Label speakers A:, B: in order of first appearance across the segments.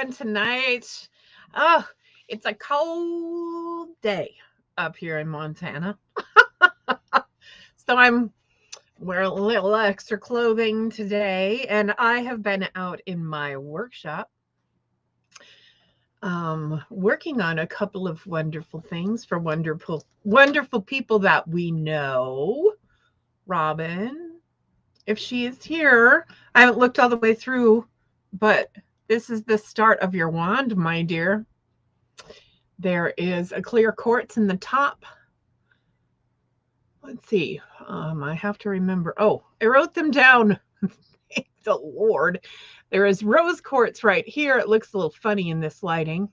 A: doing tonight? Oh, it's a cold day up here in Montana. So I'm wearing a little extra clothing today, and I have been out in my workshop working on a couple of wonderful things for wonderful people that we know. Robin, if she is here, I haven't looked all the way through, but this is the start of your wand, my dear. There is a clear quartz in the top. Let's see. I have to remember. Oh, I wrote them down. Thank the Lord. There is rose quartz right here. It looks a little funny in this lighting.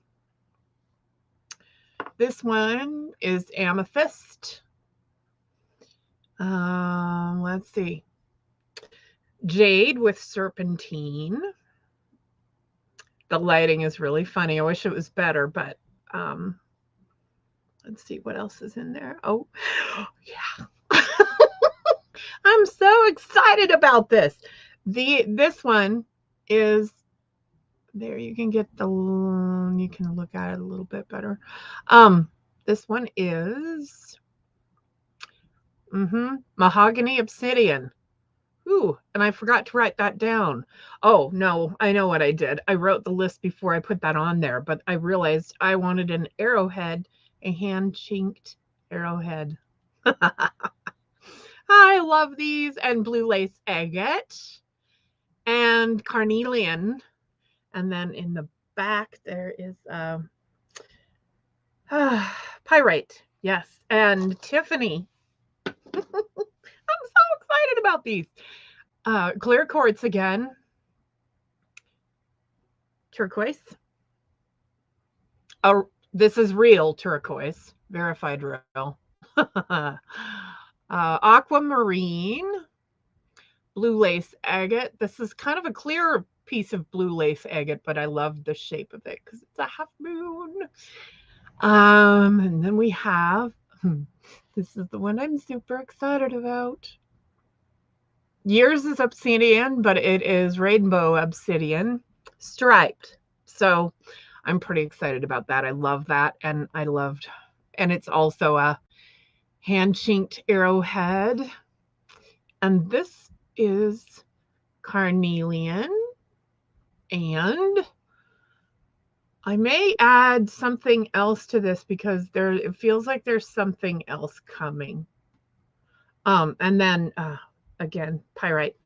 A: This one is amethyst. Let's see. Jade with serpentine. The lighting is really funny. I wish it was better, but let's see what else is in there. Oh, yeah. I'm so excited about this. This one is there. You can get you can look at it a little bit better. This one is mahogany obsidian. Ooh, and I forgot to write that down. Oh, no, I know what I did. I wrote the list before I put that on there, but I realized I wanted an arrowhead, a hand-chinked arrowhead. I love these, and blue lace agate and carnelian. And then in the back, there is pyrite. Yes, and Tiffany. I'm so excited about these. Clear quartz again. Turquoise. Oh, this is real turquoise. Verified real. Aquamarine. Blue lace agate. This is kind of a clear piece of blue lace agate, but I love the shape of it because it's a half moon. And then we have, this is the one I'm super excited about. Yours is obsidian, but it is rainbow obsidian, striped. So I'm pretty excited about that. I love that. And it's also a hand-chinked arrowhead. And this is carnelian. And I may add something else to this because it feels like there's something else coming. And then again, pyrite.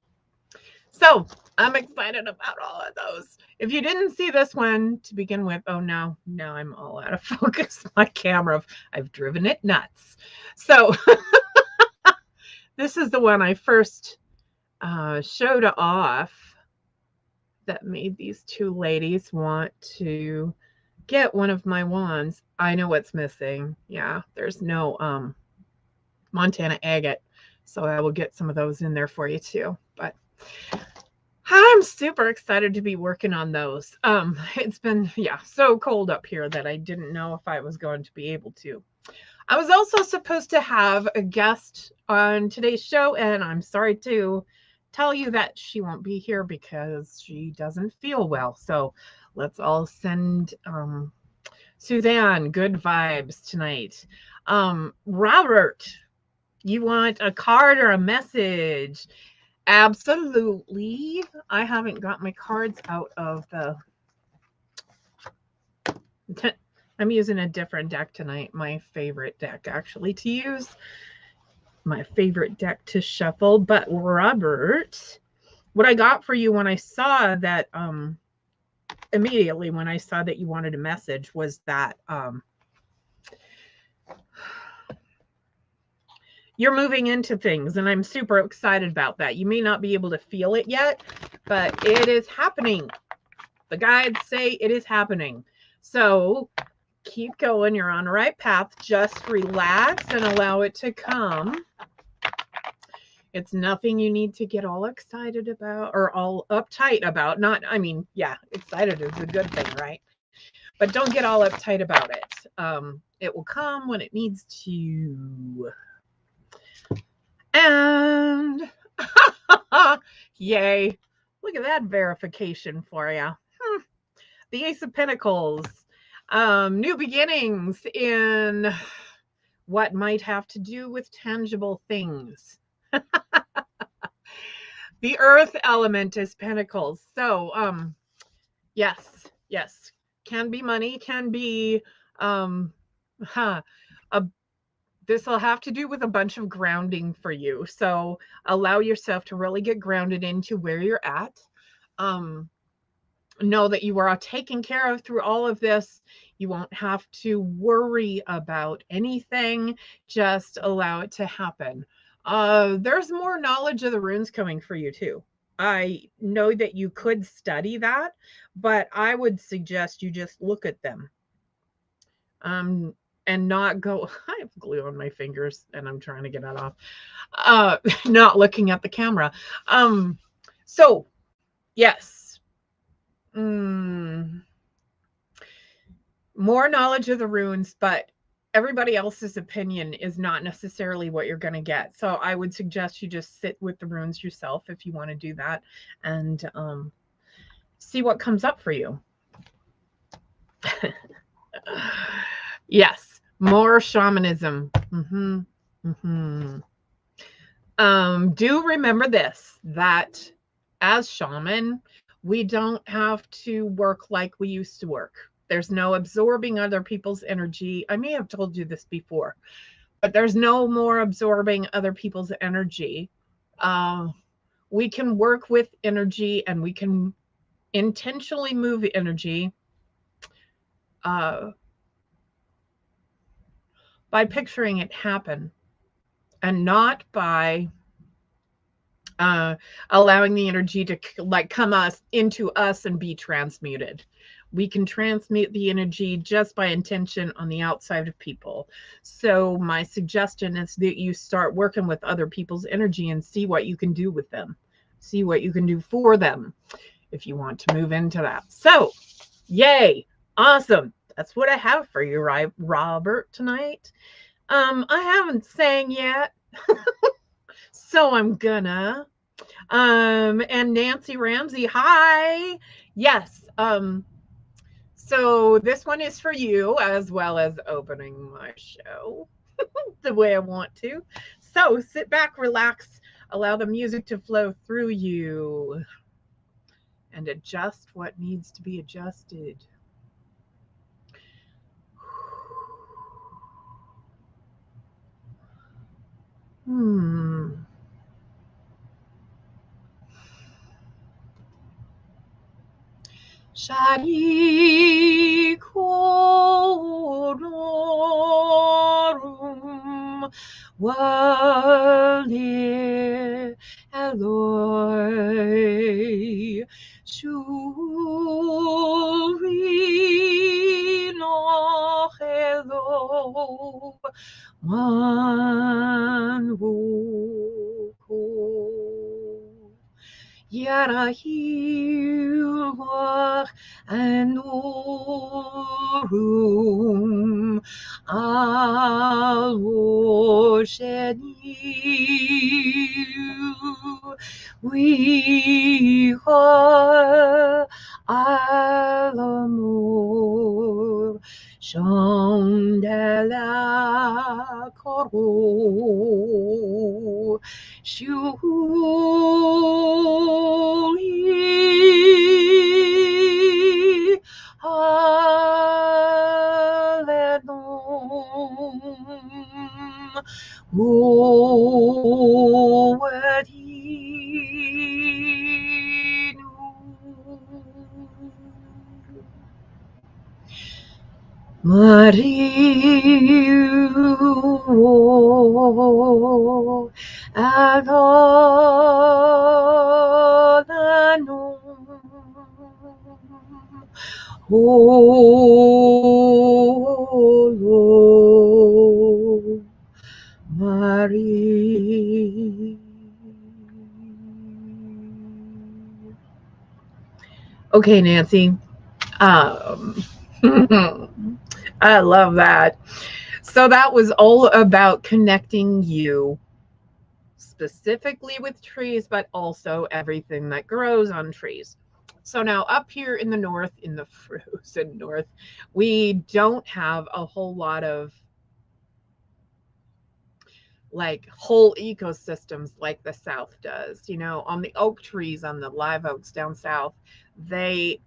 A: So I'm excited about all of those. If you didn't see this one to begin with, oh no, now I'm all out of focus. My camera, I've driven it nuts. So this is the one I first showed off that made these two ladies want to get one of my wands. I know what's missing. Yeah, there's no Montana agate. So I will get some of those in there for you too. But I'm super excited to be working on those. It's been, so cold up here that I didn't know if I was going to be able to. I was also supposed to have a guest on today's show, and I'm sorry to tell you that she won't be here because she doesn't feel well. So let's all send Suzanne good vibes tonight. Robert, you want a card or a message? Absolutely. I haven't got my cards out of the... I'm using a different deck tonight. My favorite deck, actually, to use. My favorite deck to shuffle. But Robert, what I got for you when I saw that, immediately when I saw that you wanted a message was that you're moving into things, and I'm super excited about that. You may not be able to feel it yet, but it is happening. The guides say it is happening. So keep going. You're on the right path. Just relax and allow it to come. It's nothing you need to get all excited about or all uptight about. Excited is a good thing, right? But don't get all uptight about it. It will come when it needs to. And yay. Look at that verification for you. the Ace of Pentacles, new beginnings in what might have to do with tangible things. The earth element is Pentacles. So, yes, can be money, can be, this will have to do with a bunch of grounding for you. So allow yourself to really get grounded into where you're at. Know that you are taken care of through all of this. You won't have to worry about anything. Just allow it to happen. There's more knowledge of the runes coming for you too. I know that you could study that, but I would suggest you just look at them. And not go, I have glue on my fingers and I'm trying to get that off. Not looking at the camera. So yes. More knowledge of the runes, but everybody else's opinion is not necessarily what you're going to get. So I would suggest you just sit with the runes yourself if you want to do that and see what comes up for you. Yes, more shamanism. Do remember this, that as shaman, we don't have to work like we used to work. There's no absorbing other people's energy. I may have told you this before, but there's no more absorbing other people's energy. We can work with energy and we can intentionally move energy by picturing it happen and not by allowing the energy to like come into us and be transmuted. We can transmute the energy just by intention on the outside of people. So my suggestion is that you start working with other people's energy and see what you can do with them. See what you can do for them if you want to move into that. So, yay. Awesome. That's what I have for you, Robert, tonight. I haven't sang yet. So I'm gonna. And Nancy Ramsey, hi. Yes. So this one is for you as well as opening my show the way I want to. So sit back, relax, allow the music to flow through you and adjust what needs to be adjusted. Shari Kororum Wale Eloi Shuri no Hello Manwoko Yarahilwach Anorum Alosheniu Wiha Alamor Shandala Koro Shuli Aledom Uwadinu Mariu Adonanum Holo Marie. Okay, Nancy. I love that. So that was all about connecting you specifically with trees, but also everything that grows on trees. So now up here in the north, in the frozen north, we don't have a whole lot of like whole ecosystems like the south does. You know, on the oak trees, on the live oaks down south, they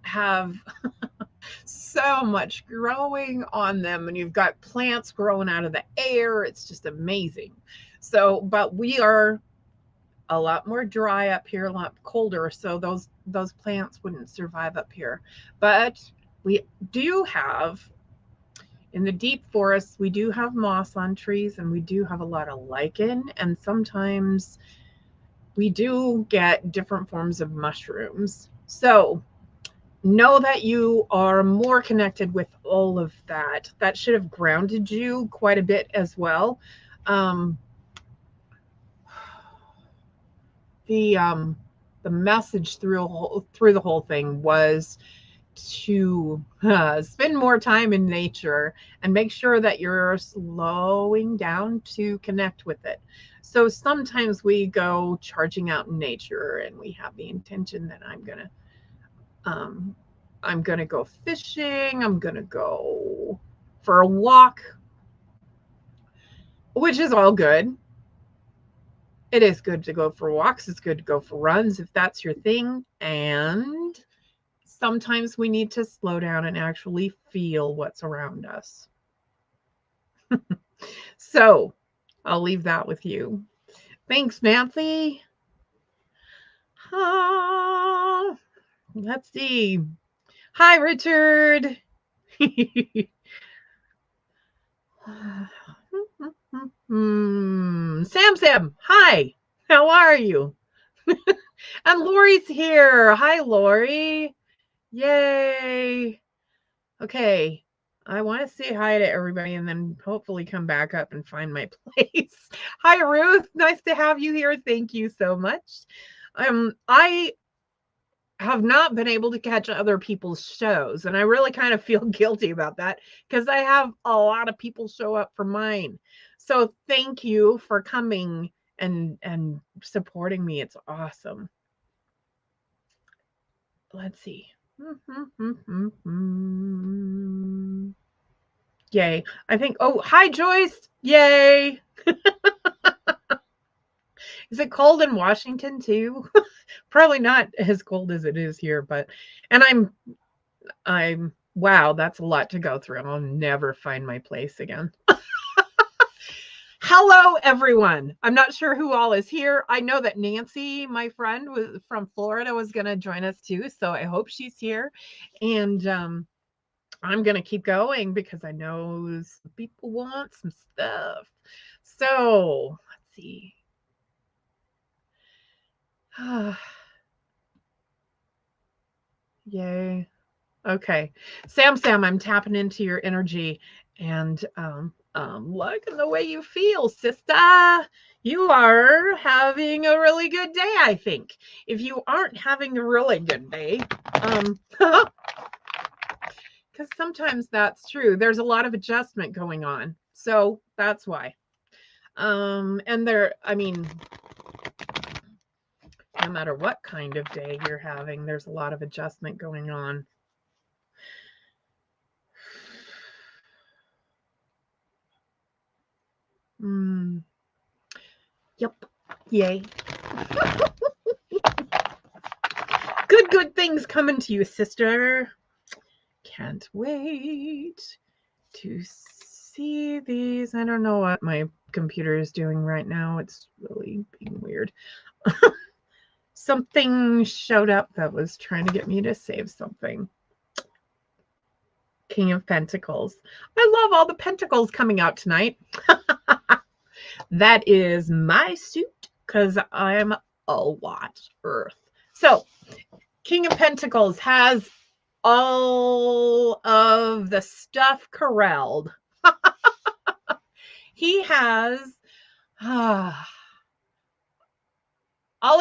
A: have so much growing on them, and you've got plants growing out of the air. It's just amazing. So, but we are a lot more dry up here, a lot colder, so those plants wouldn't survive up here. But we do have, in the deep forests, we do have moss on trees, and we do have a lot of lichen, and sometimes we do get different forms of mushrooms. So know that you are more connected with all of that. That should have grounded you quite a bit as well. Um, the message through the whole thing was to spend more time in nature and make sure that you're slowing down to connect with it. So sometimes we go charging out in nature, and we have the intention that I'm gonna go fishing, I'm gonna go for a walk, which is all good. It is good to go for walks, it's good to go for runs if that's your thing. And sometimes we need to slow down and actually feel what's around us. So I'll leave that with you. Thanks, Nancy. Let's see. Hi, Richard. Sam, hi. How are you? And Lori's here. Hi, Lori. Yay. Okay. I want to say hi to everybody and then hopefully come back up and find my place. Hi, Ruth. Nice to have you here. Thank you so much. I have not been able to catch other people's shows, and I really kind of feel guilty about that because I have a lot of people show up for mine. So thank you for coming and supporting me. It's awesome. Let's see. Yay. I think, oh, hi, Joyce. Yay. Is it cold in Washington too? Probably not as cold as it is here, but, and I'm, wow, that's a lot to go through. I'll never find my place again. Hello, everyone. I'm not sure who all is here. I know that Nancy, my friend was from Florida, was going to join us too. So I hope she's here. And I'm going to keep going because I know some people want some stuff. So let's see. Yay. Okay. Sam, I'm tapping into your energy and liking the way you feel, sister. You are having a really good day, I think. If you aren't having a really good day, because sometimes that's true. There's a lot of adjustment going on. So that's why. And there, I mean, no matter what kind of day you're having, there's a lot of adjustment going on. Yep. Yay. Good things coming to you, sister. Can't wait to see these. I don't know what my computer is doing right now. It's really being weird. Something showed up that was trying to get me to save something. King of Pentacles. I love all the pentacles coming out tonight. That is my suit because I'm a lot Earth. So, King of Pentacles has all of the stuff corralled. He has all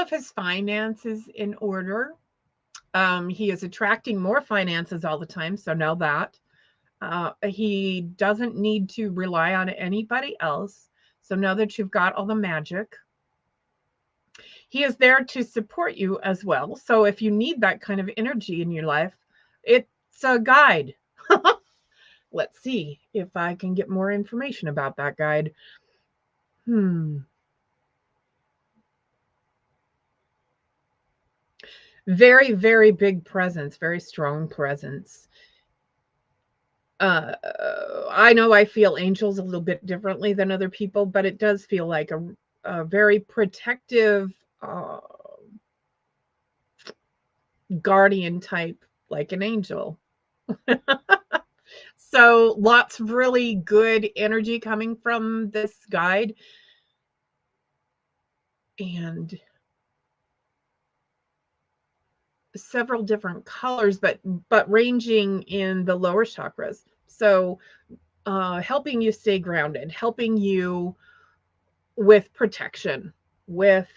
A: of his finances in order. He is attracting more finances all the time, so know that. He doesn't need to rely on anybody else. So know that you've got all the magic. He is there to support you as well. So if you need that kind of energy in your life, it's a guide. Let's see if I can get more information about that guide. Very, very big presence, very strong presence. I know I feel angels a little bit differently than other people, but it does feel like a very protective guardian type, like an angel. So lots of really good energy coming from this guide. And several different colors, but ranging in the lower chakras. So helping you stay grounded, helping you with protection, with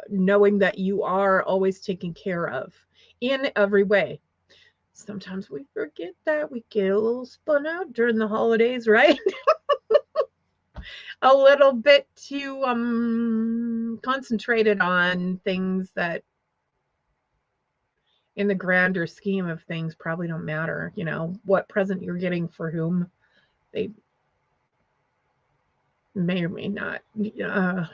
A: knowing that you are always taken care of in every way. Sometimes we forget that. We get a little spun out during the holidays, right? A little bit too concentrated on things that in the grander scheme of things probably don't matter. You know, what present you're getting for whom, they may or may not. I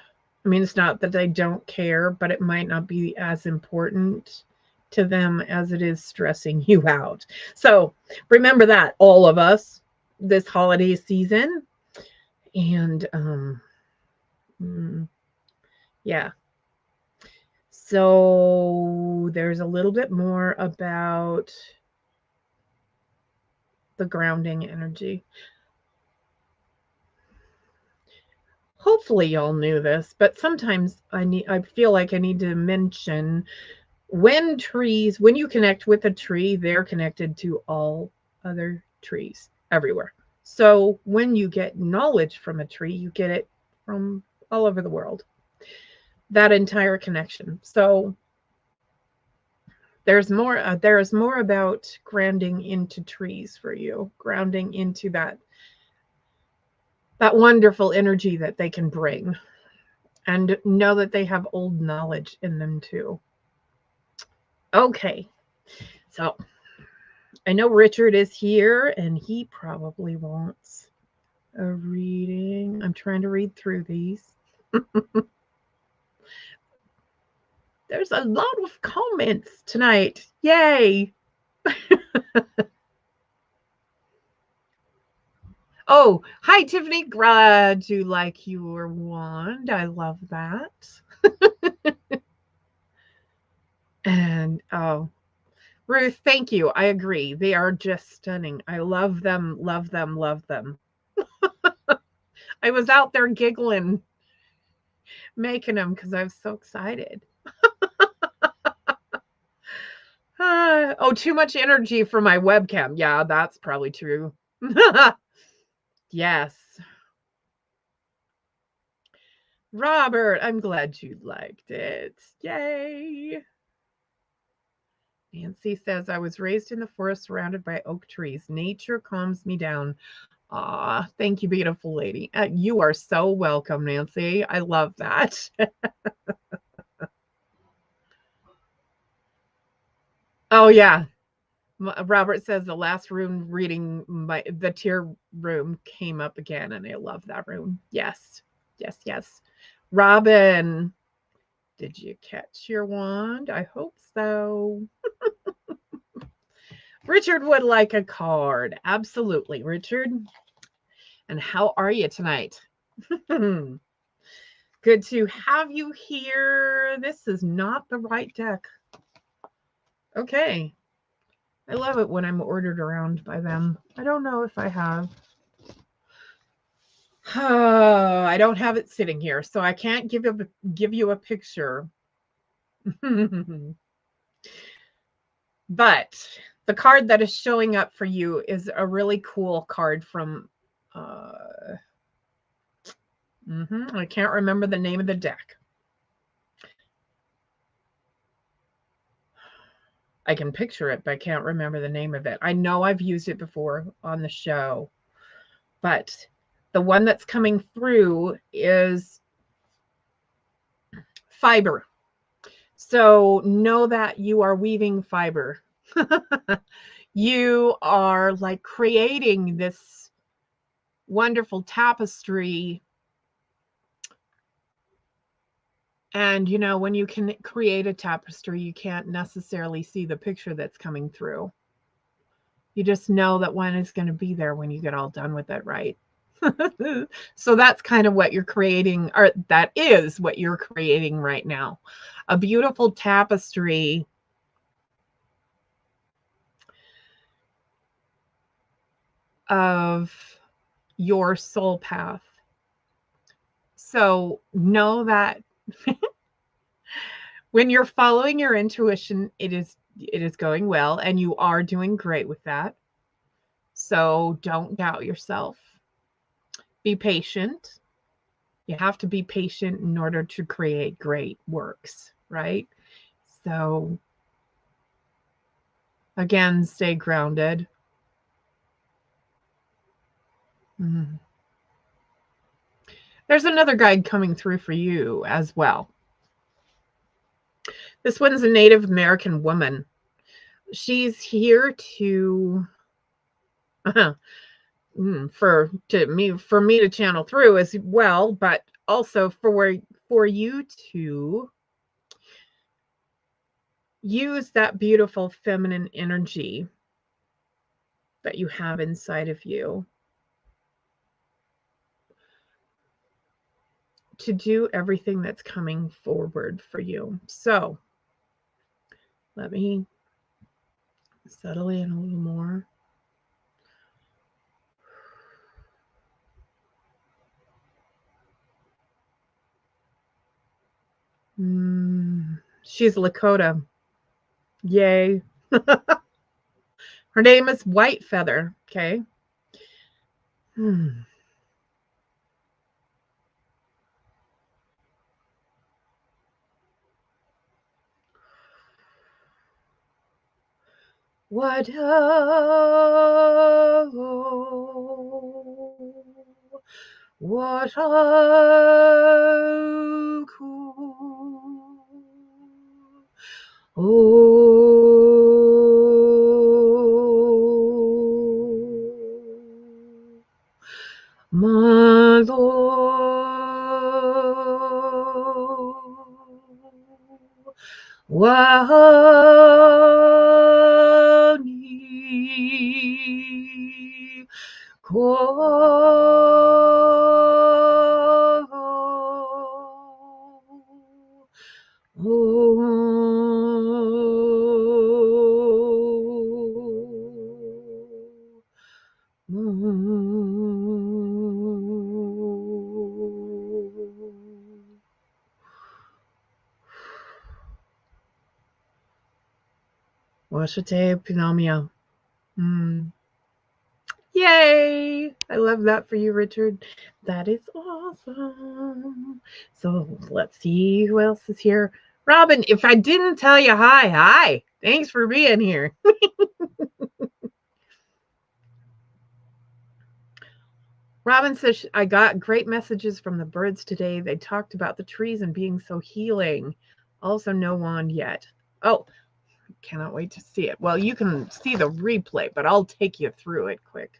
A: mean, it's not that they don't care, but it might not be as important to them as it is stressing you out. So remember that, all of us, this holiday season. And yeah. So there's a little bit more about the grounding energy. Hopefully y'all knew this, but sometimes I feel like I need to mention when you connect with a tree, they're connected to all other trees everywhere. So when you get knowledge from a tree, you get it from all over the world. That entire connection. So there's more about grounding into trees for you, grounding into that wonderful energy that they can bring, and know that they have old knowledge in them too. Okay, so I know Richard is here and he probably wants a reading. I'm trying to read through these. There's a lot of comments tonight. Yay! Oh, hi, Tiffany. Glad you like your wand. I love that. And oh, Ruth, thank you. I agree. They are just stunning. I love them, love them, love them. I was out there giggling, making them because I was so excited. Oh, too much energy for my webcam. Yeah, that's probably true. Yes. Robert, I'm glad you liked it. Yay. Nancy says, I was raised in the forest surrounded by oak trees. Nature calms me down. Ah, thank you, beautiful lady. You are so welcome, Nancy. I love that. Oh, yeah. Robert says the last room reading, the tier room came up again, and I love that room. Yes, yes, yes. Robin, did you catch your wand? I hope so. Richard would like a card. Absolutely, Richard. And how are you tonight? Good to have you here. This is not the right deck. Okay. I love it when I'm ordered around by them. I don't know if I have. I don't have it sitting here, so I can't give you a picture. But the card that is showing up for you is a really cool card from I can't remember the name of the deck. I can picture it, but I can't remember the name of it. I know I've used it before on the show, but the one that's coming through is fiber. So know that you are weaving fiber. You are like creating this wonderful tapestry. And, you know, when you can create a tapestry, you can't necessarily see the picture that's coming through. You just know that one is going to be there when you get all done with it, right? So that's kind of what you're creating, or that is what you're creating right now. A beautiful tapestry of your soul path. So know that when you're following your intuition, it is going well, and you are doing great with that. So don't doubt yourself. Be patient. You have to be patient in order to create great works, right? So again, stay grounded. There's another guide coming through for you as well. This one's a Native American woman. She's here to for me to channel through as well, but also for you to use that beautiful feminine energy that you have inside of you to do everything that's coming forward for you. So let me settle in a little more. She's Lakota. Yay. Her name is White Feather. Okay. What my Lord, Washate Pinamia. Yay! I love that for you, Richard. That is awesome. So let's see who else is here. Robin, if I didn't tell you hi. Thanks for being here. Robin says, I got great messages from the birds today. They talked about the trees and being so healing. Also, no wand yet. Oh, cannot wait to see it. Well, you can see the replay, but I'll take you through it quick.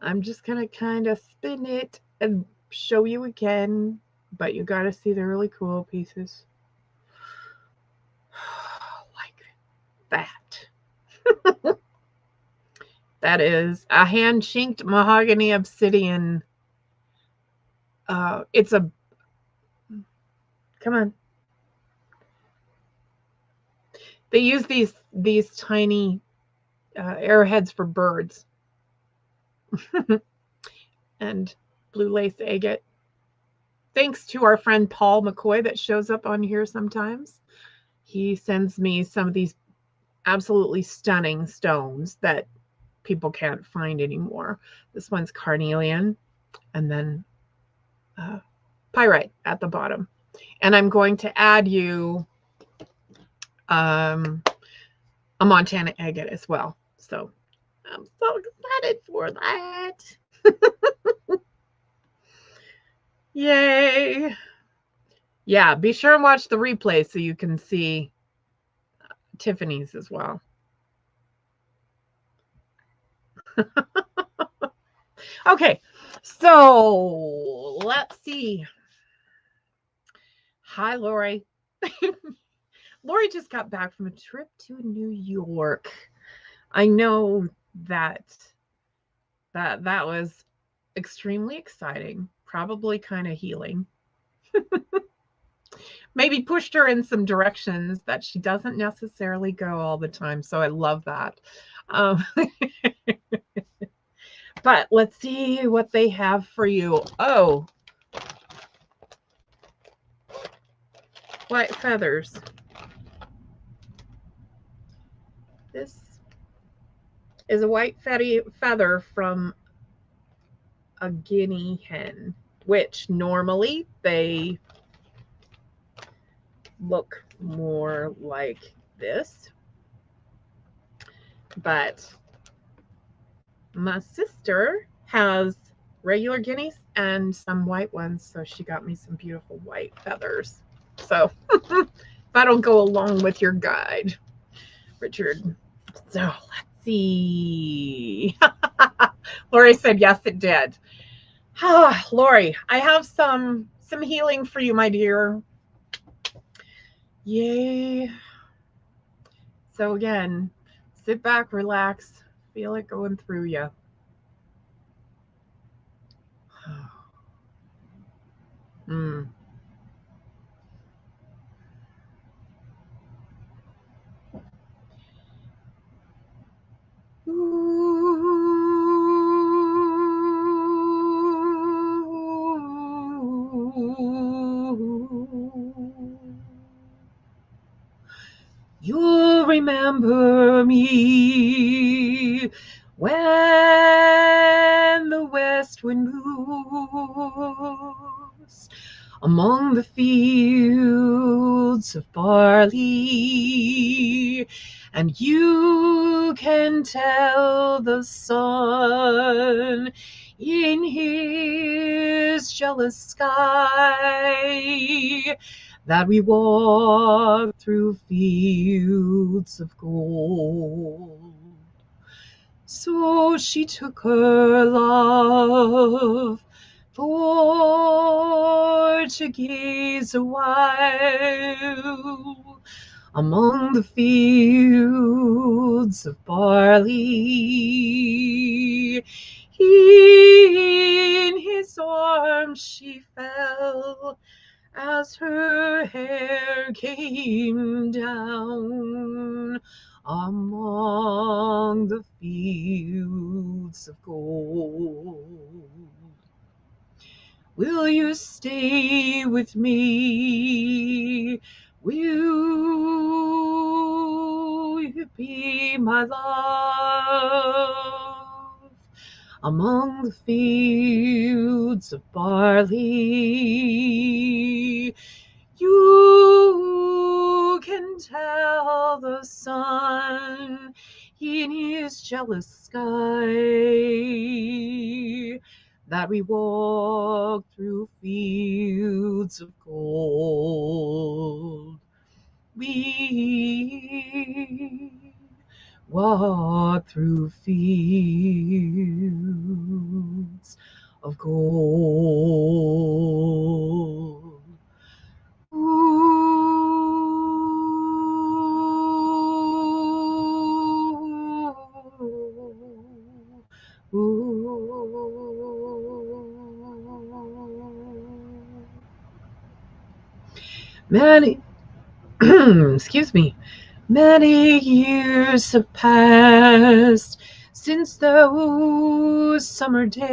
A: I'm just going to kind of spin it and show you again, but you got to see the really cool pieces. Like that. That is a hand-chinked mahogany obsidian. It's a... Come on. They use these tiny arrowheads for birds. And blue lace agate. Thanks to our friend Paul McCoy that shows up on here sometimes. He sends me some of these absolutely stunning stones that people can't find anymore. This one's carnelian, and then pyrite at the bottom. And I'm going to add you a Montana agate as well. So I'm so excited for that. Yay. Yeah, be sure and watch the replay so you can see Tiffany's as well. Okay, so let's see. Hi, Lori. Lori just got back from a trip to New York. I know that was extremely exciting, probably kind of healing. Maybe pushed her in some directions that she doesn't necessarily go all the time. So I love that. But let's see what they have for you. Oh, white feathers. This is a white feather from a guinea hen, which normally they look more like this. But my sister has regular guineas and some white ones, so she got me some beautiful white feathers. So if I don't go along with your guide, Richard. So let's see. Lori said yes, it did. Lori, I have some healing for you, my dear. Yay. So again, sit back, relax, feel it going through you. Mm. You'll remember me when the west wind moves among the fields of barley, and you can tell the sun in his jealous sky that we walk through fields of gold. So she took her love for to gaze a while among the fields of barley. In his arms she fell as her hair came down among the fields of gold. Will you stay with me? Will you be my love among the fields of barley? You can tell the sun in his jealous sky that we walk through fields of gold. We walk through fields of gold. Many, excuse me, many years have passed since those summer days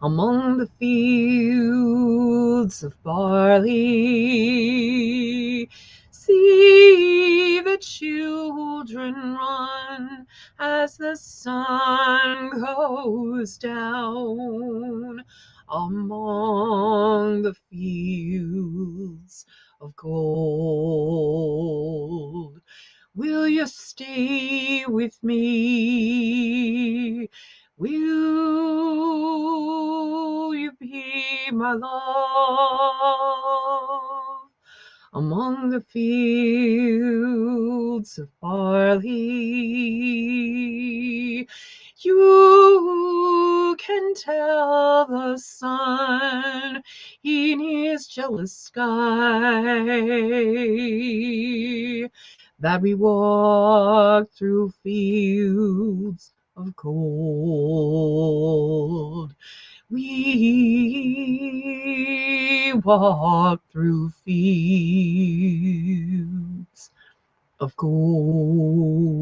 A: among the fields of barley. See the children run as the sun goes down among the fields of gold. Will you stay with me? Will my love, among the fields of barley. You can tell the sun in his jealous sky that we walk through fields of gold. We walk through fields of gold.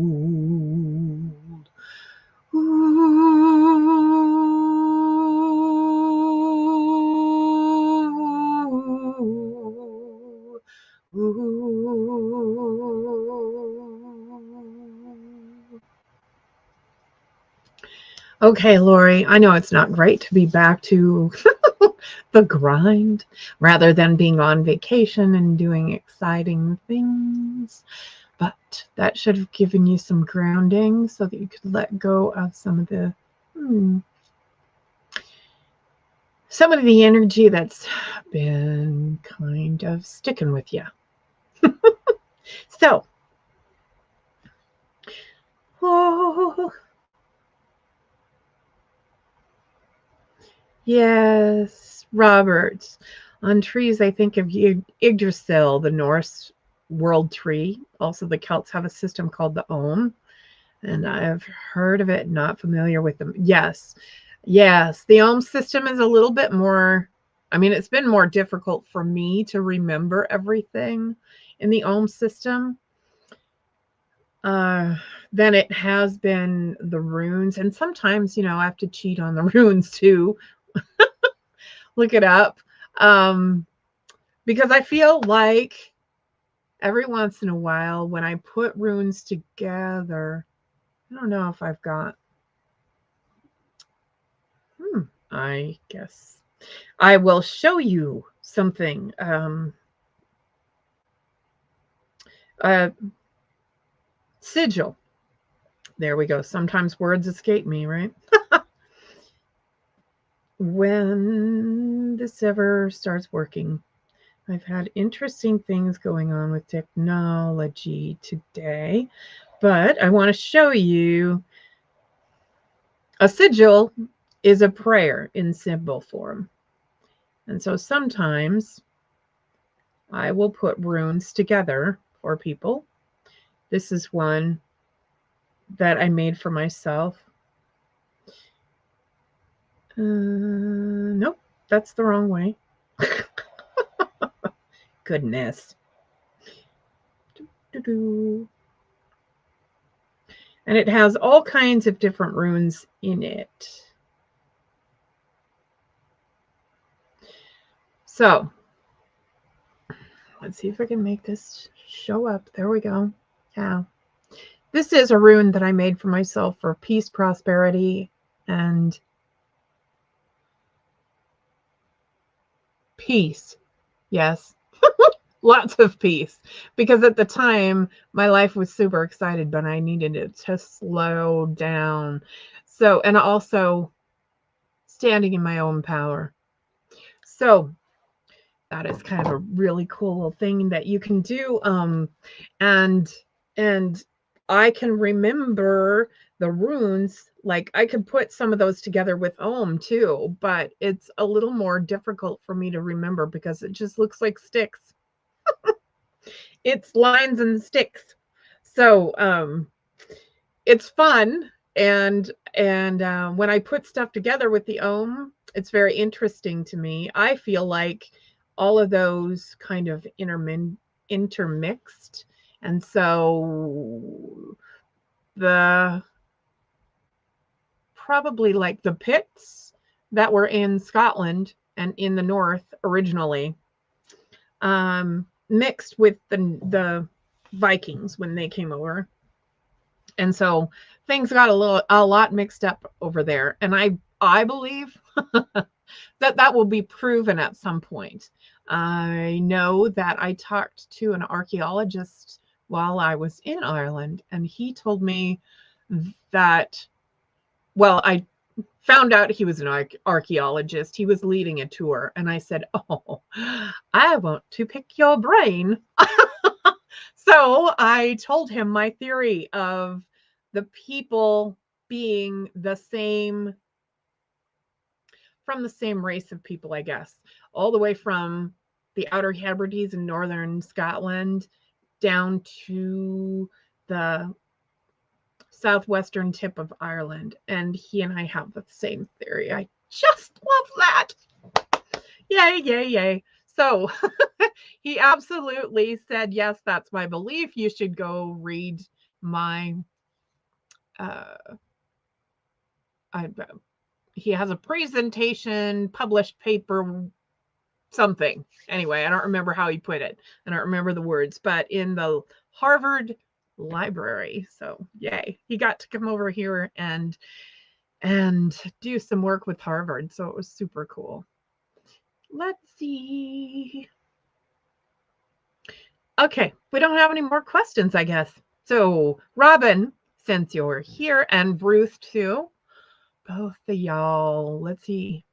A: Okay, Lori, I know it's not great to be back to the grind rather than being on vacation and doing exciting things. But that should have given you some grounding so that you could let go of some of the energy that's been kind of sticking with you. So, yes, Robert. On trees, I think of Yggdrasil, the Norse world tree. Also, the Celts have a system called the Om, and I've heard of it, not familiar with them. Yes, the Om system is a little bit more, I mean, it's been more difficult for me to remember everything in the Om system than it has been the runes. And sometimes, I have to cheat on the runes too. Look it up. Because I feel like every once in a while when I put runes together, I don't know if I've got, I guess I will show you something. Sigil. There we go. Sometimes words escape me, right? When this ever starts working. I've had interesting things going on with technology today, but I want to show you a sigil is a prayer in symbol form. And so sometimes I will put runes together for people. This is one that I made for myself. Nope, that's the wrong way. Goodness. And it has all kinds of different runes in it. So, let's see if I can make this show up. There we go. Yeah. This is a rune that I made for myself for peace, prosperity, and peace. Yes. Lots of peace. Because at the time, my life was super excited, but I needed it to slow down. So, and also standing in my own power. So, that is kind of a really cool thing that you can do. And I can remember the runes, like I could put some of those together with Om too, but it's a little more difficult for me to remember because it just looks like sticks. It's lines and sticks. So it's fun. And when I put stuff together with the Om, it's very interesting to me. I feel like all of those kind of intermixed. And so probably like the Picts that were in Scotland and in the north originally, mixed with the Vikings when they came over. And so things got a lot mixed up over there. And I believe that will be proven at some point. I know that I talked to an archaeologist while I was in Ireland, and he told me that, well, Found out he was an archaeologist. He was leading a tour. And I said, oh, I want to pick your brain. So I told him my theory of the people being the same, from the same race of people, I guess, all the way from the Outer Hebrides in northern Scotland down to the southwestern tip of Ireland. And he and I have the same theory. I just love that. Yay, yay, yay. So he absolutely said, yes, that's my belief. You should go read my, he has a presentation, published paper, something. Anyway, I don't remember how he put it. I don't remember the words, but in the Harvard library. So yay, he got to come over here and do some work with Harvard. So it was super cool. Let's see. Okay, we don't have any more questions, I guess. So Robin, since you're here, and Ruth too, both of y'all, let's see.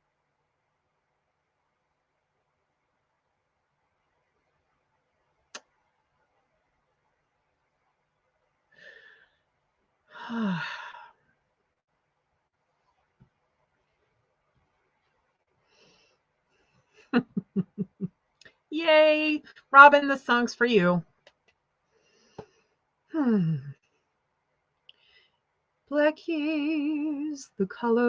A: Yay, Robin, the song's for you. Black is the color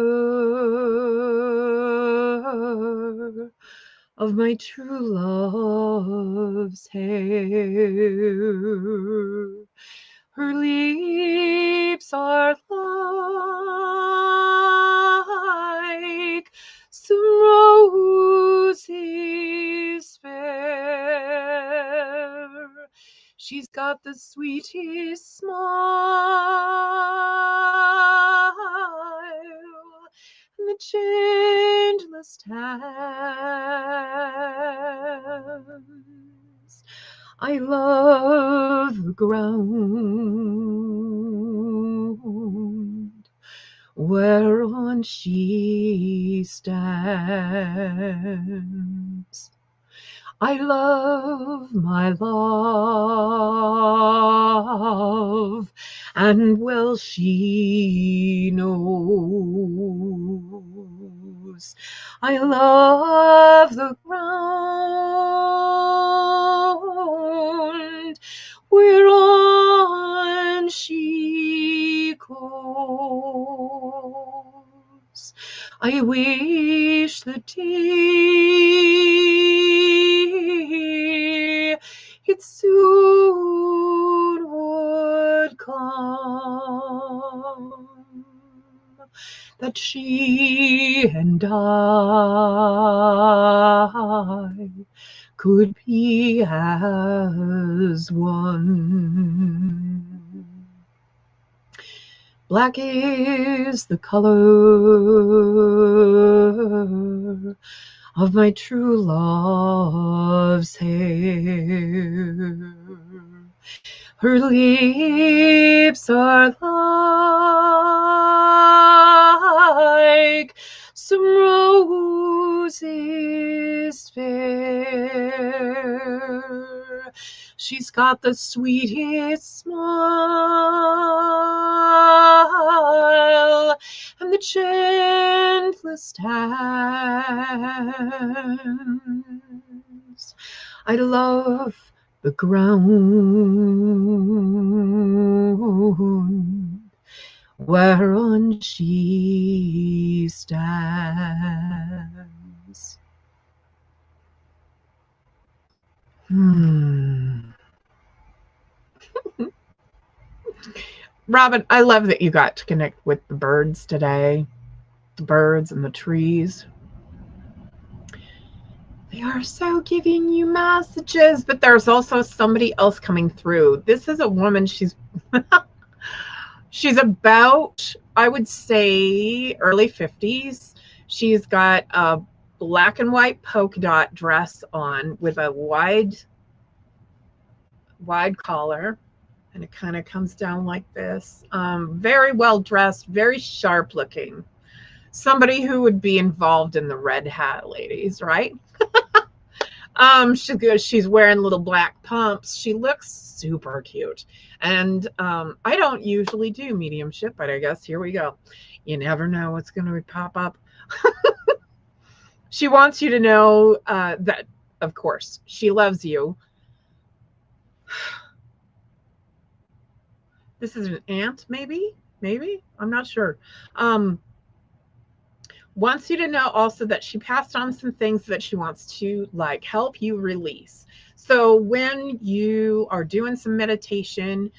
A: of my true love's hair. Her lips are like some roses fair. She's got the sweetest smile and the gentlest hands. I love the ground whereon she stands. I love my love, and well she knows. I love the ground whereon she goes. I wish the day it soon would come that she and I could be as one. Black is the color of my true love's hair. Her lips are like some roses fair. She's got the sweetest smile and the gentlest hands. I love the ground whereon she stands. Robin, I love that you got to connect with the birds today. The birds and the trees. They are so giving you messages, but there's also somebody else coming through. This is a woman. She's she's about, I would say, early 50s. She's got a black and white polka dot dress on with a wide collar, and it kind of comes down like this. Very well dressed, very sharp looking. somebody who would be involved in the red hat ladies, right? She's wearing little black pumps. She looks super cute. And I don't usually do mediumship, but I guess here we go. You never know what's going to pop up. She wants you to know that, of course, she loves you. This is an aunt, maybe? Maybe? I'm not sure. Wants you to know also that she passed on some things that she wants to like help you release. So when you are doing some meditation,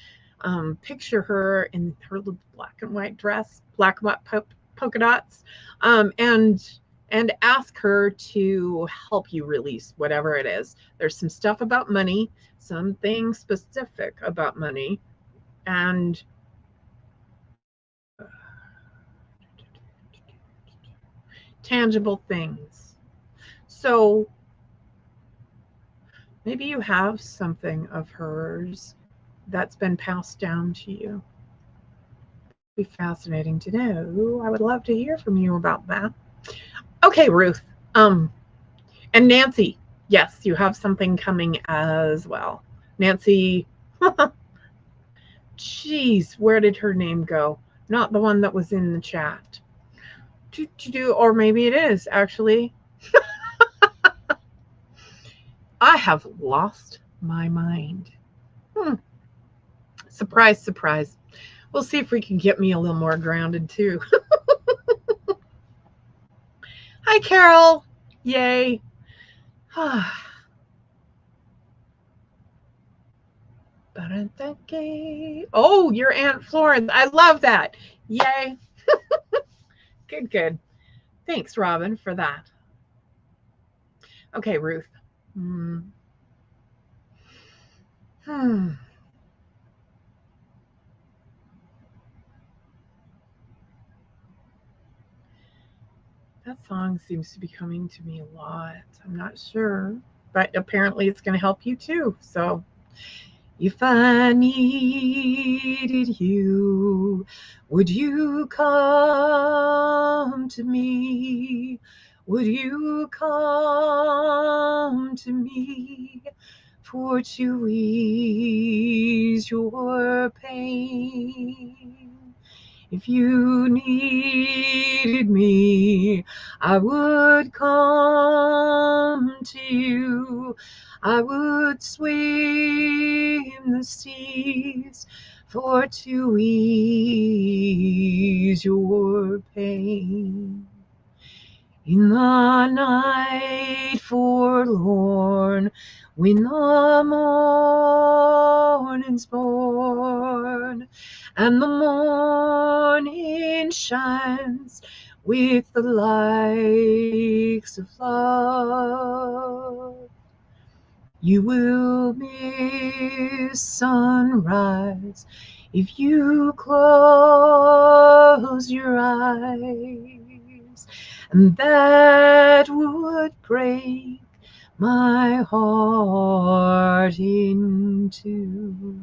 A: picture her in her little black and white dress, black and white polka dots, and ask her to help you release whatever it is. There's some stuff about money, something specific about money, and tangible things. So maybe you have something of hers that's been passed down to you. It'd be fascinating to know. I would love to hear from you about that. Okay, Ruth. And Nancy, yes, you have something coming as well. Nancy, jeez, where did her name go? Not the one that was in the chat. Or maybe it is actually. I have lost my mind. Surprise, surprise. We'll see if we can get me a little more grounded too. Hi, Carol. Yay. Oh, your Aunt Florence. I love that. Yay. Good, good. Thanks, Robin, for that. Okay, Ruth. That song seems to be coming to me a lot. I'm not sure, but apparently it's going to help you too. So, if I needed you, would you come to me? Would you come to me for to ease your pain? If you needed me, I would come to you. I would swim the seas for to ease your pain. In the night forlorn, when the morning's born, and the morning shines with the lights of love, you will miss sunrise if you close your eyes, and that would break my heart in two.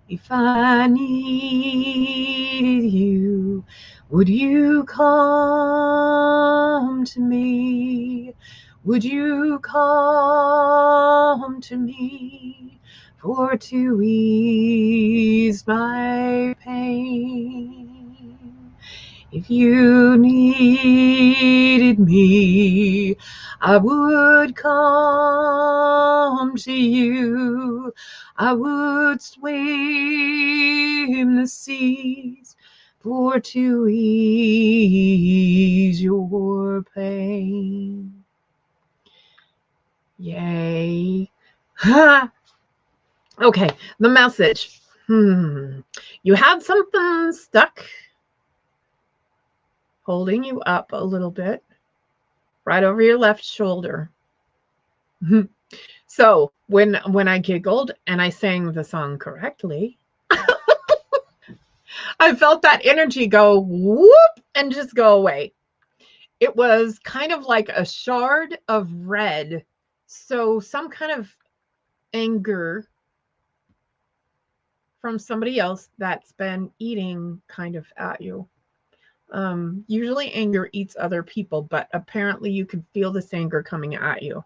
A: If I needed you, would you come to me? Would you come to me for to ease my pain? If you needed me, I would come to you. I would swim the seas for to ease your pain. Yay. Okay, the message. You had something stuck holding you up a little bit right over your left shoulder. So when I giggled and I sang the song correctly, I felt that energy go whoop and just go away. It was kind of like a shard of red. So some kind of anger from somebody else that's been eating kind of at you. Usually anger eats other people, but apparently you can feel this anger coming at you.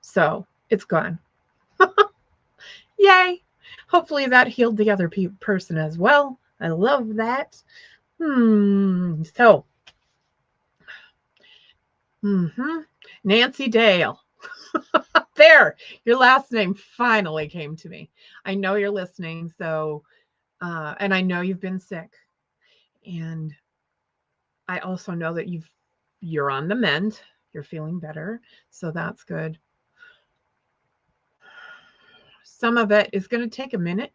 A: So it's gone. Yay! Hopefully that healed the other person as well. I love that. So, Nancy Dale. There, your last name finally came to me. I know you're listening, so, and I know you've been sick, and I also know that you're on the mend. You're feeling better, so that's good. Some of it is going to take a minute,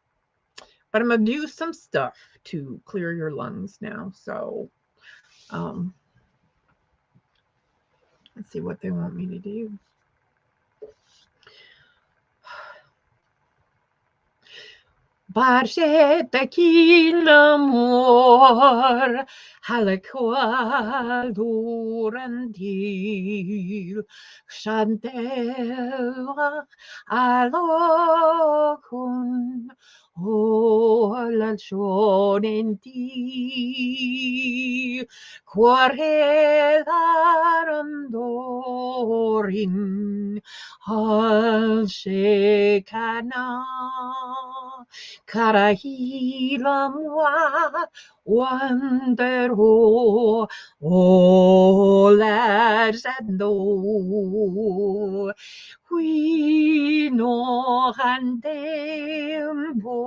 A: but I'm going to do some stuff to clear your lungs now. So, let's see what they want me to do. Parce tequil amor, halaqual durantil, chantel alocun, o la chonenti, cuore darandorin, al shekana. Karahila moi wandero olazando qui no andembo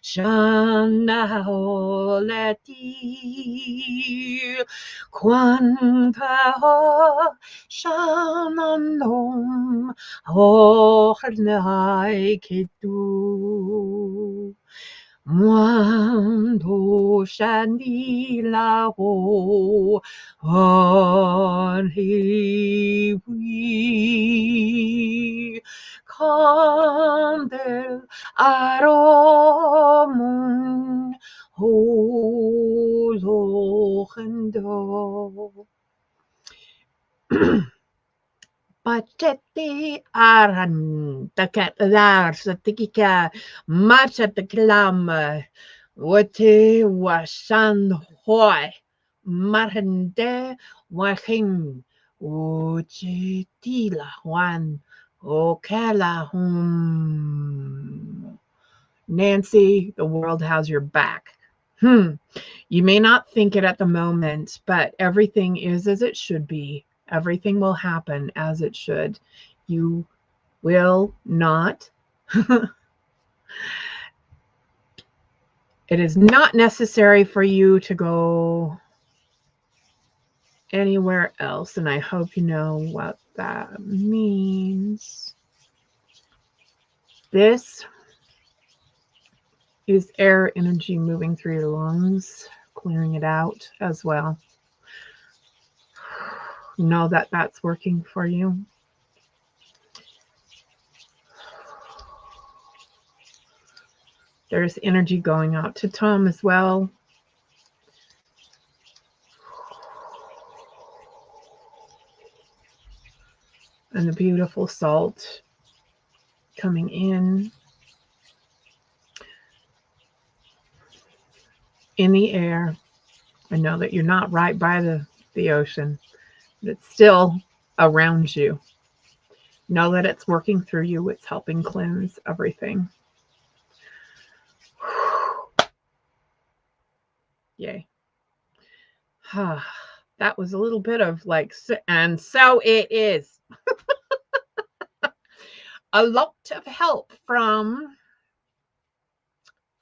A: shana oleti quanta shananom ornai che tu Quando scendi la ho arrivi candel aromun holochendo Pachetti aran takat lar sa tikika macha taklam wate wasan hoy marhande wahin uche tila wan okala Nancy, the world has your back. You may not think it at the moment, but everything is as it should be. Everything will happen as it should. You will not. It is not necessary for you to go anywhere else, and I hope you know what that means. This is air energy moving through your lungs, clearing it out as well. Know that that's working for you. There's energy going out to Tom as well. And the beautiful salt coming in the air. I know that you're not right by the ocean, but it's still around you. Know that it's working through you. It's helping cleanse everything. Yay. That was a little bit of like, and so it is. A lot of help from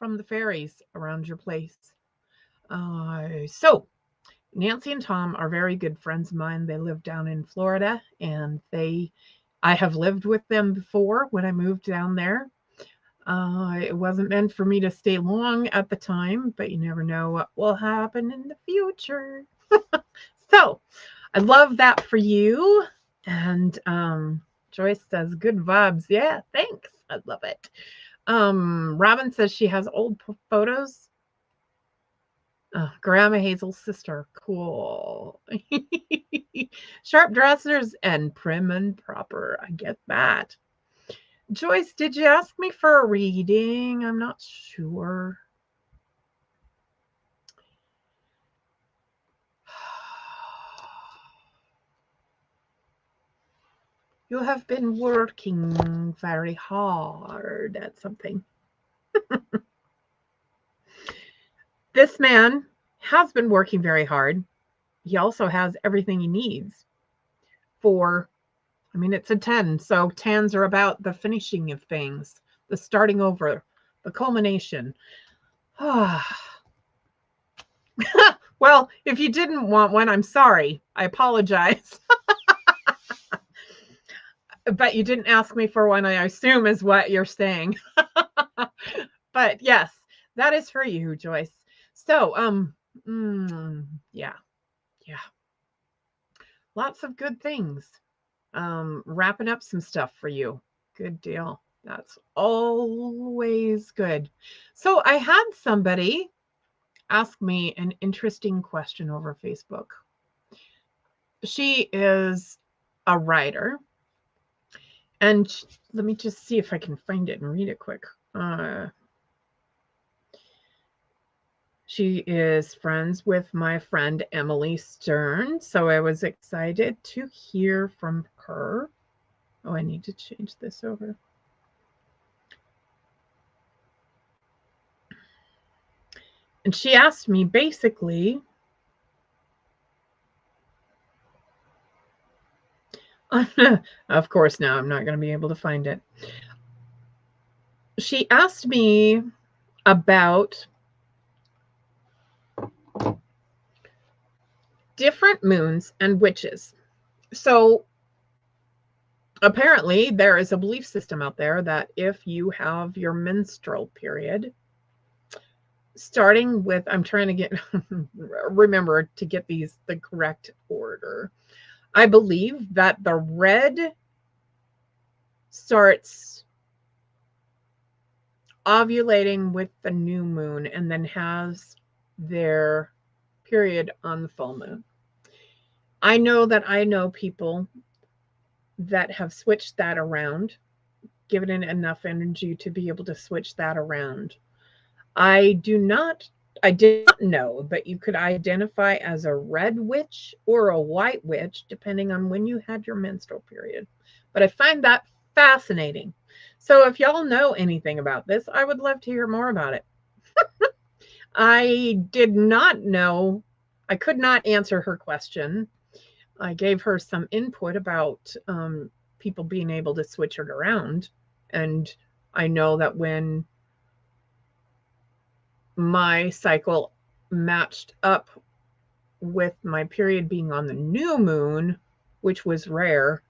A: the fairies around your place. So Nancy and Tom are very good friends of mine. They live down in Florida, and I have lived with them before when I moved down there. It wasn't meant for me to stay long at the time, but you never know what will happen in the future. So I love that for you. And Joyce says, good vibes. Yeah, thanks. I love it. Robin says she has old photos. Grandma Hazel's sister. Cool. Sharp dressers and prim and proper. I get that. Joyce, did you ask me for a reading? I'm not sure. You have been working very hard at something. This man has been working very hard. He also has everything he needs for, I mean, it's a 10. So 10s are about the finishing of things, the starting over, the culmination. Well, if you didn't want one, I'm sorry. I apologize. But you didn't ask me for one, I assume is what you're saying. But yes, that is for you, Joyce. So, yeah. Lots of good things. Wrapping up some stuff for you. Good deal. That's always good. So I had somebody ask me an interesting question over Facebook. She is a writer. And let me just see if I can find it and read it quick. She is friends with my friend Emily Stern, so I was excited to hear from her. Oh, I need to change this over. And she asked me basically, of course, now I'm not going to be able to find it. She asked me about different moons and witches. So apparently there is a belief system out there that if you have your menstrual period, starting with, I'm trying to get, remember to get these the correct order. I believe that the red starts ovulating with the new moon and then has their period on the full moon. I know that I know people that have switched that around, given it enough energy to be able to switch that around. I did not know that you could identify as a red witch or a white witch depending on when you had your menstrual period. But I find that fascinating. So if y'all know anything about this, I would love to hear more about it. I did not know, I could not answer her question. I gave her some input about people being able to switch it around. And I know that when my cycle matched up with my period being on the new moon, which was rare,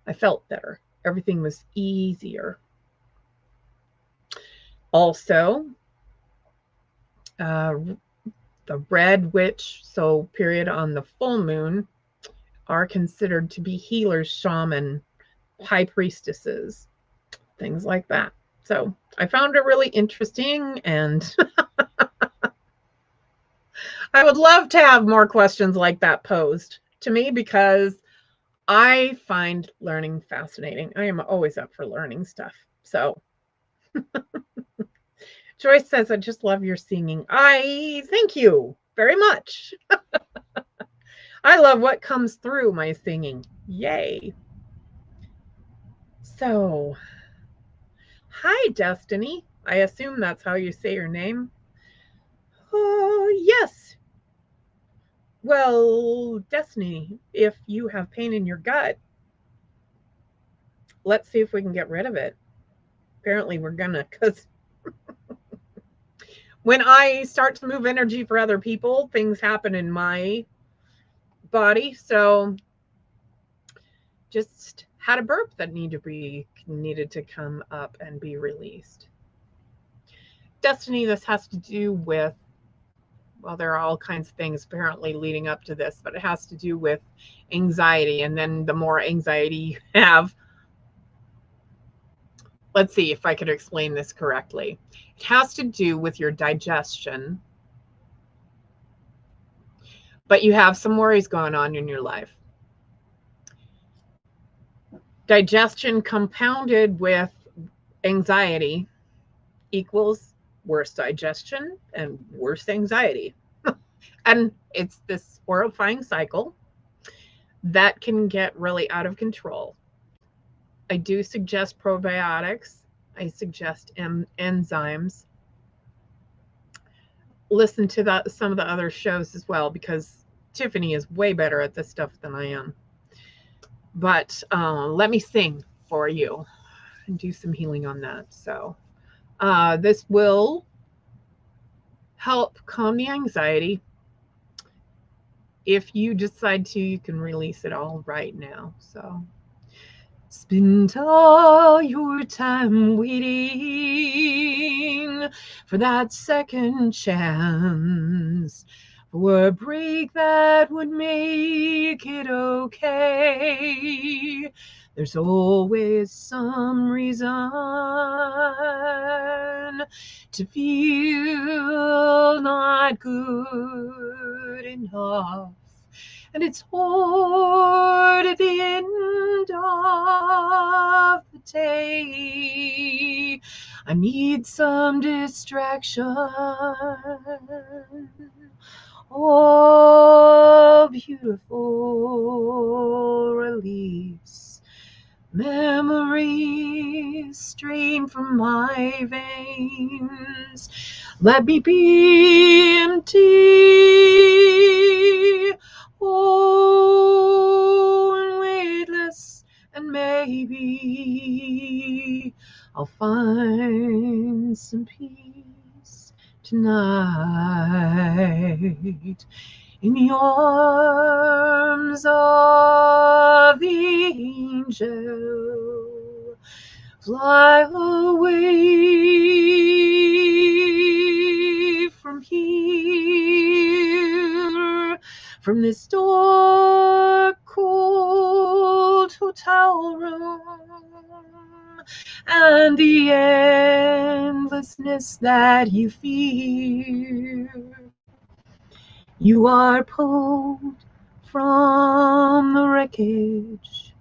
A: I felt better. Everything was easier. Also, the red witch, so period on the full moon, are considered to be healers, shaman, high priestesses, things like that. So I found it really interesting, and I would love to have more questions like that posed to me because I find learning fascinating. I am always up for learning stuff. So Joyce says, I just love your singing. I thank you very much. I love what comes through my singing. Yay. So, hi, Destiny. I assume that's how you say your name. Oh, yes. Well, Destiny, if you have pain in your gut, let's see if we can get rid of it. Apparently, we're gonna, because when I start to move energy for other people, things happen in my body. So, just had a burp that needed to come up and be released. Destiny, this has to do with, well, there are all kinds of things apparently leading up to this, but it has to do with anxiety. And then the more anxiety you have, let's see if I could explain this correctly. It has to do with your digestion, but you have some worries going on in your life. Digestion compounded with anxiety equals worse digestion and worse anxiety. And it's this horrifying cycle that can get really out of control. I do suggest probiotics. I suggest enzymes. Listen to some of the other shows as well, because Tiffany is way better at this stuff than I am. But let me sing for you and do some healing on that. So this will help calm the anxiety. If you decide to, you can release it all right now. So spend all your time waiting for that second chance, for a break that would make it okay. There's always some reason to feel not good enough. And it's hard at the end of the day. I need some distraction. Oh, beautiful release. Memories stream from my veins. Let me be empty. Oh, and weightless, and maybe I'll find some peace tonight in the arms of the angel. Fly away from here, from this dark, cold hotel room, and the endlessness that you fear. You are pulled from the wreckage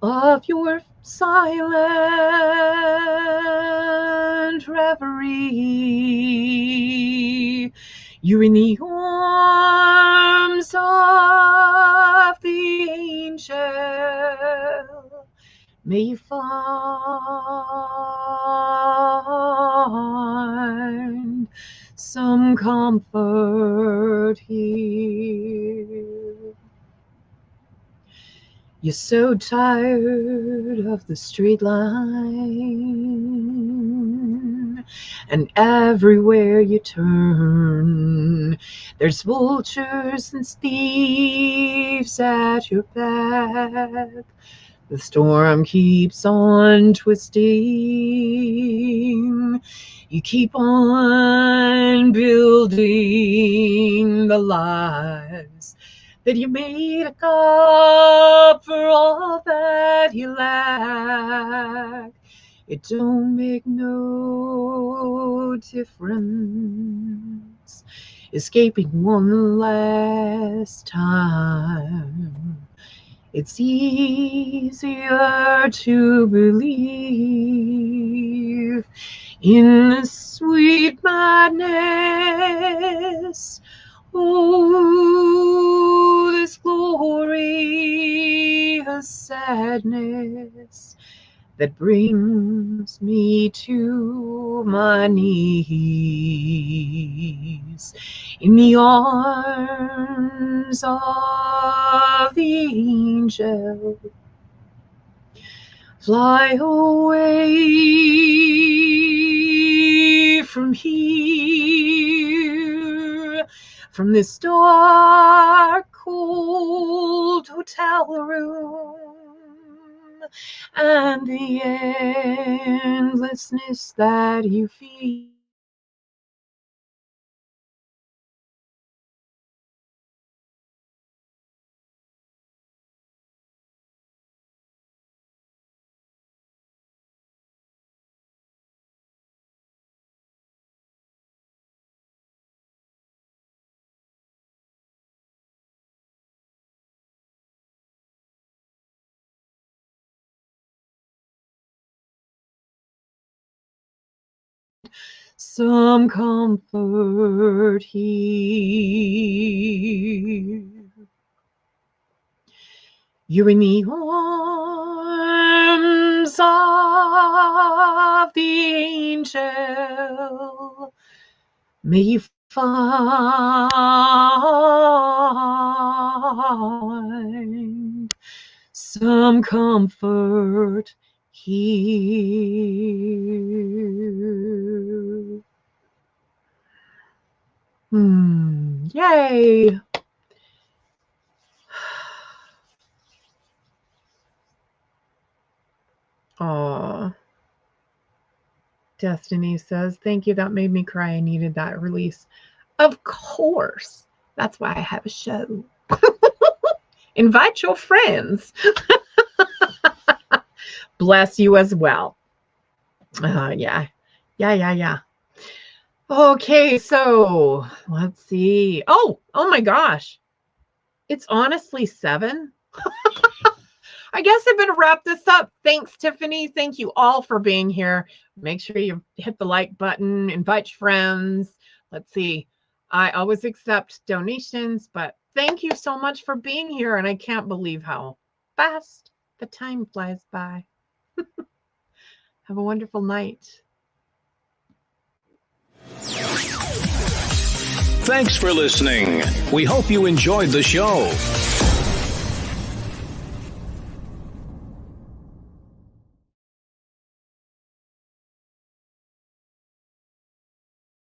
A: of your silent reverie. You're in the arms of the angel. May you find some comfort here. You're so tired of the straight line, and everywhere you turn, there's vultures and thieves at your back. The storm keeps on twisting. You keep on building the lives that you made up for all that you lack. It don't make no difference escaping one last time. It's easier to believe in the sweet madness. Oh, this glorious sadness that brings me to my knees in the arms of the angel. Fly away from here, from this dark, cold hotel room, and the endlessness that you feel. Some comfort here. You're in the arms of the angel, may you find some comfort here. Yay. Aw. Destiny says, thank you. That made me cry. I needed that release. Of course. That's why I have a show. Invite your friends. Bless you as well. Yeah. Okay, so let's see. Oh my gosh. It's honestly 7. I guess I'm going to wrap this up. Thanks, Tiffany. Thank you all for being here. Make sure you hit the like button, invite your friends. Let's see. I always accept donations, but thank you so much for being here. And I can't believe how fast the time flies by. Have a wonderful night.
B: Thanks for listening. We hope you enjoyed the show.